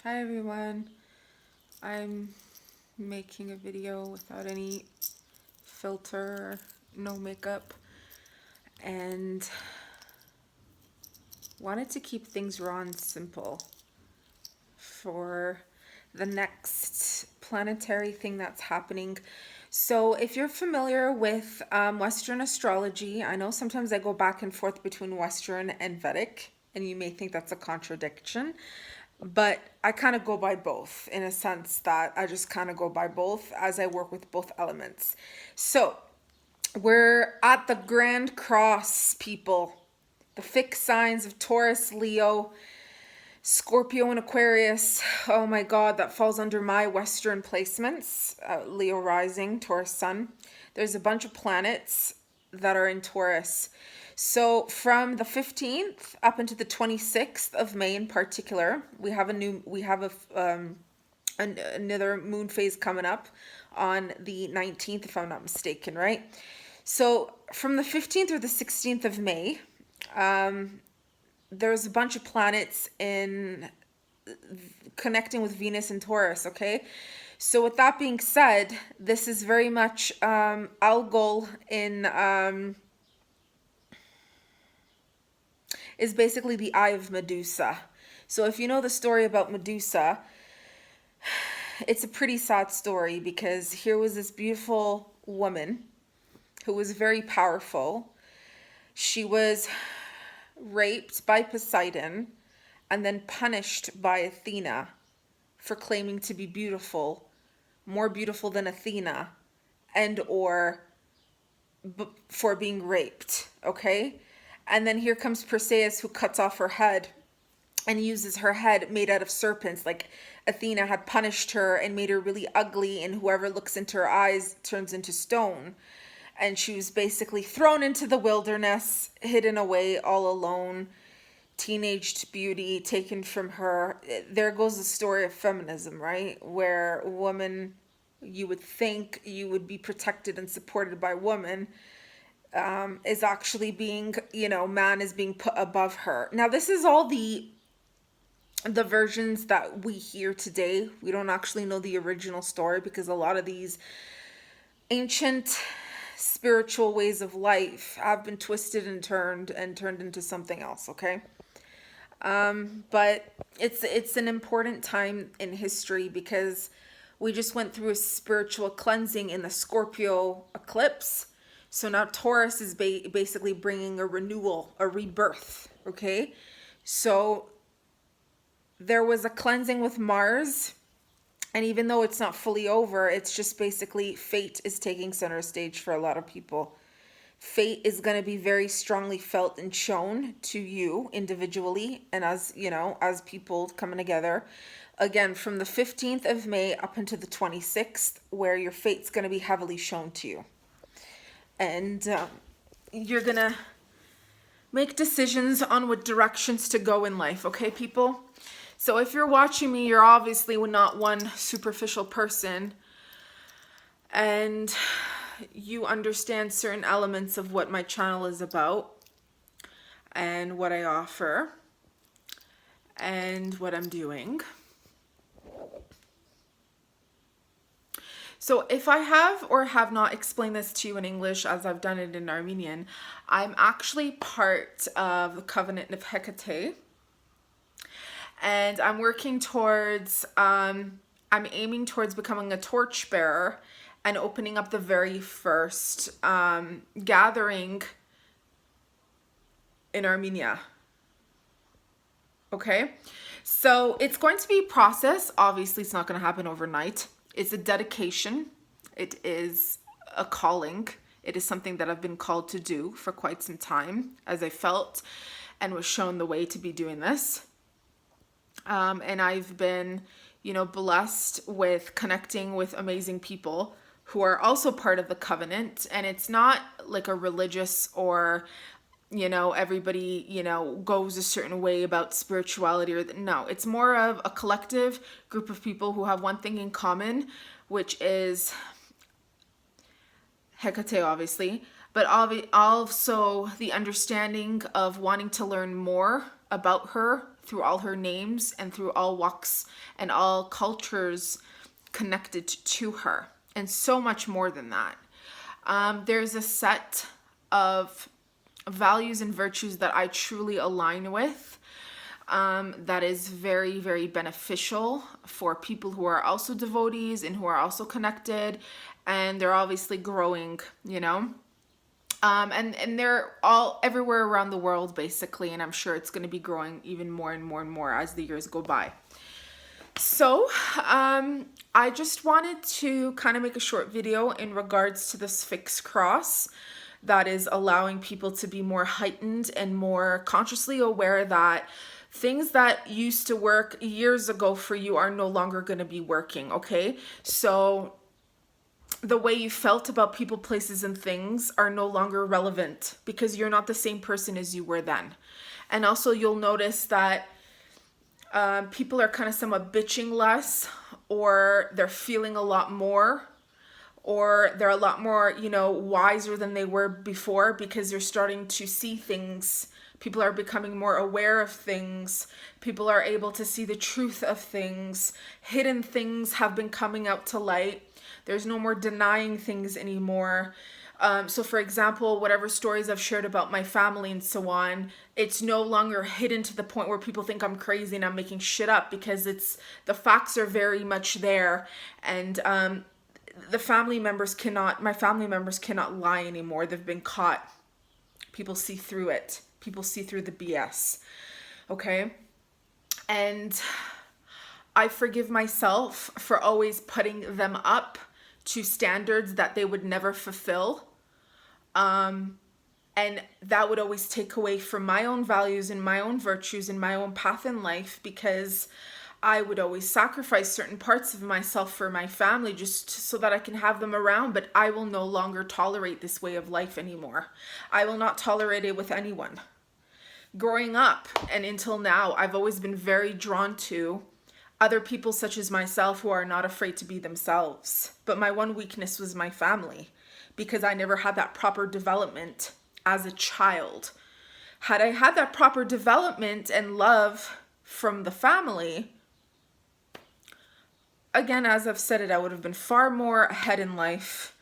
Hi everyone. I'm making a video without any filter, no makeup, and wanted to keep things raw and simple for the next planetary thing that's happening. So if you're familiar with Western astrology, I know sometimes I go back and forth between Western and Vedic, and you may think that's a contradiction. But I kind of go by both in a sense that I just kind of go by both as I work with both elements. So we're at the Grand Cross, people. The fixed signs of Taurus, Leo, Scorpio, and Aquarius. Oh my God, that falls under my Western placements. Leo rising, Taurus sun. There's a bunch of planets that are in Taurus. So from the 15th up into the 26th of May in particular, we have another moon phase coming up on the 19th, if I'm not mistaken, right? So from the 15th or the 16th of May, there's a bunch of planets in connecting with Venus and Taurus, okay? So with that being said, this is very much Algol in is basically the eye of Medusa. So if you know the story about Medusa, it's a pretty sad story because here was this beautiful woman who was very powerful. She was raped by Poseidon and then punished by Athena for claiming to be beautiful, more beautiful than Athena, and or for being raped, okay? And then here comes Perseus, who cuts off her head and uses her head made out of serpents, like Athena had punished her and made her really ugly, and whoever looks into her eyes turns into stone. And she was basically thrown into the wilderness, hidden away all alone, teenaged beauty taken from her. There goes the story of feminism, right? Where a woman, you would think you would be protected and supported by woman, is actually being, man is being put above her. Now, this is all the versions that we hear today. We don't actually know the original story because a lot of these ancient spiritual ways of life have been twisted and turned into something else, okay? But it's an important time in history because we just went through a spiritual cleansing in the Scorpio eclipse. So now Taurus is basically bringing a renewal, a rebirth, okay? So there was a cleansing with Mars, and even though it's not fully over, it's just basically fate is taking center stage for a lot of people. Fate is going to be very strongly felt and shown to you individually and as, as people coming together. Again, from the 15th of May up into the 26th, where your fate's going to be heavily shown to you. And you're going to make decisions on what directions to go in life, okay, people? So if you're watching me, you're obviously not one superficial person, and you understand certain elements of what my channel is about and what I offer and what I'm doing. So if I have or have not explained this to you in English as I've done it in Armenian, I'm actually part of the Covenant of Hecate. And I'm working towards, I'm aiming towards becoming a torchbearer and opening up the very first gathering in Armenia. Okay? So it's going to be a process. Obviously, it's not going to happen overnight. It's a dedication. It is a calling. It is something that I've been called to do for quite some time, as I felt and was shown the way to be doing this. And I've been, blessed with connecting with amazing people who are also part of the covenant. And it's not like a religious or, everybody, goes a certain way about spirituality no, it's more of a collective group of people who have one thing in common, which is Hecate, obviously, but also the understanding of wanting to learn more about her through all her names and through all walks and all cultures connected to her, and so much more than that. There's a set of values and virtues that I truly align with, that is very, very beneficial for people who are also devotees and who are also connected, and they're obviously growing, you know. And they're all everywhere around the world, basically, and I'm sure it's going to be growing even more and more and more as the years go by. So, I just wanted to kind of make a short video in regards to this fixed cross that is allowing people to be more heightened and more consciously aware that things that used to work years ago for you are no longer going to be working, okay? So the way you felt about people, places, and things are no longer relevant because you're not the same person as you were then. And also you'll notice that people are kind of somewhat bitching less, or they're feeling a lot more, or they're a lot more, you know, wiser than they were before because they're starting to see things. People are becoming more aware of things. People are able to see the truth of things. Hidden things have been coming out to light. There's no more denying things anymore. So for example, whatever stories I've shared about my family and so on, it's no longer hidden to the point where people think I'm crazy and I'm making shit up, because the facts are very much there. And my family members cannot lie anymore. They've been caught. People see through it. People see through the BS. Okay? And I forgive myself for always putting them up to standards that they would never fulfill. And that would always take away from my own values and my own virtues and my own path in life, because I would always sacrifice certain parts of myself for my family just so that I can have them around. But I will no longer tolerate this way of life anymore. I will not tolerate it with anyone. Growing up and until now, I've always been very drawn to other people such as myself who are not afraid to be themselves. But my one weakness was my family, because I never had that proper development as a child. Had I had that proper development and love from the family, again, as I've said it, I would have been far more ahead in life,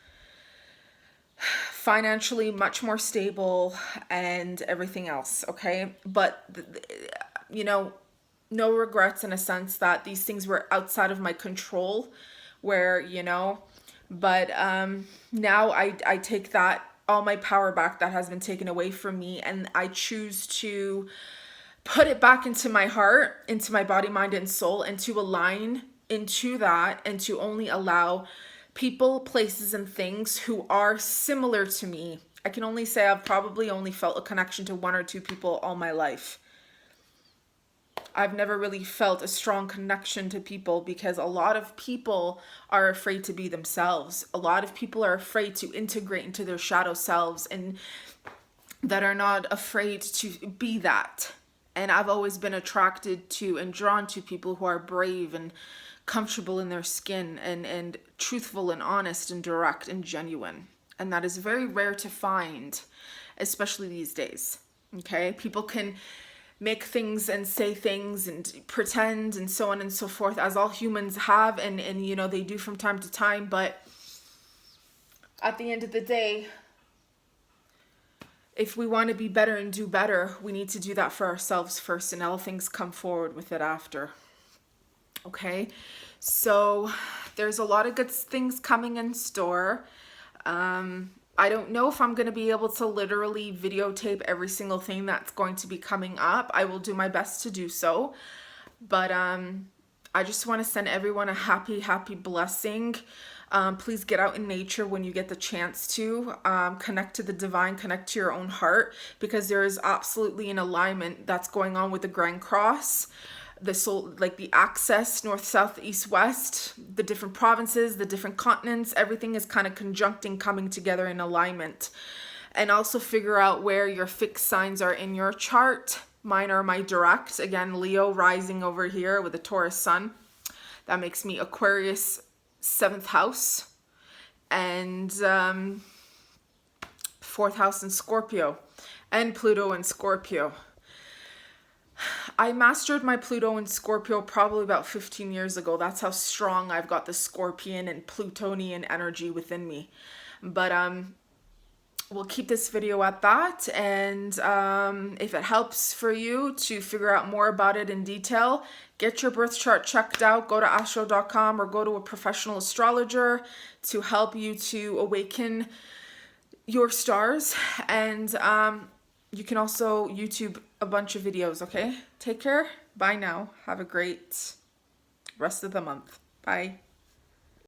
financially much more stable, and everything else, okay? But, you know, no regrets in a sense that these things were outside of my control, where, you know, but now I take that, all my power back that has been taken away from me, and I choose to put it back into my heart, into my body, mind, and soul, and to align into that, and to only allow people, places, and things who are similar to me. I can only say I've probably only felt a connection to one or two people all my life. I've never really felt a strong connection to people because a lot of people are afraid to be themselves. A lot of people are afraid to integrate into their shadow selves, and that are not afraid to be that. And I've always been attracted to and drawn to people who are brave and comfortable in their skin, and truthful and honest and direct and genuine. And that is very rare to find, especially these days. Okay? People can make things and say things and pretend and so on and so forth, as all humans have, and you know, they do from time to time. But at the end of the day, if we want to be better and do better, we need to do that for ourselves first, and all things come forward with it after. Okay, so there's a lot of good things coming in store. I don't know if I'm going to be able to literally videotape every single thing that's going to be coming up. I will do my best to do so. But I just want to send everyone a happy, happy blessing. Please get out in nature when you get the chance to. Connect to the divine, connect to your own heart, because there is absolutely an alignment that's going on with the Grand Cross. The soul, like the axis, north, south, east, west, the different provinces, the different continents, everything is kind of conjuncting, coming together in alignment. And also figure out where your fixed signs are in your chart. Mine are my direct, again, Leo rising over here with a Taurus sun. That makes me Aquarius 7th house. And 4th house in Scorpio, and Pluto in Scorpio. I mastered my Pluto in Scorpio probably about 15 years ago. That's how strong I've got the Scorpion and Plutonian energy within me. But we'll keep this video at that, and if it helps for you to figure out more about it in detail, get your birth chart checked out. Go to astro.com or go to a professional astrologer to help you to awaken your stars. And you can also YouTube a bunch of videos, okay? Take care. Bye now. Have a great rest of the month. Bye.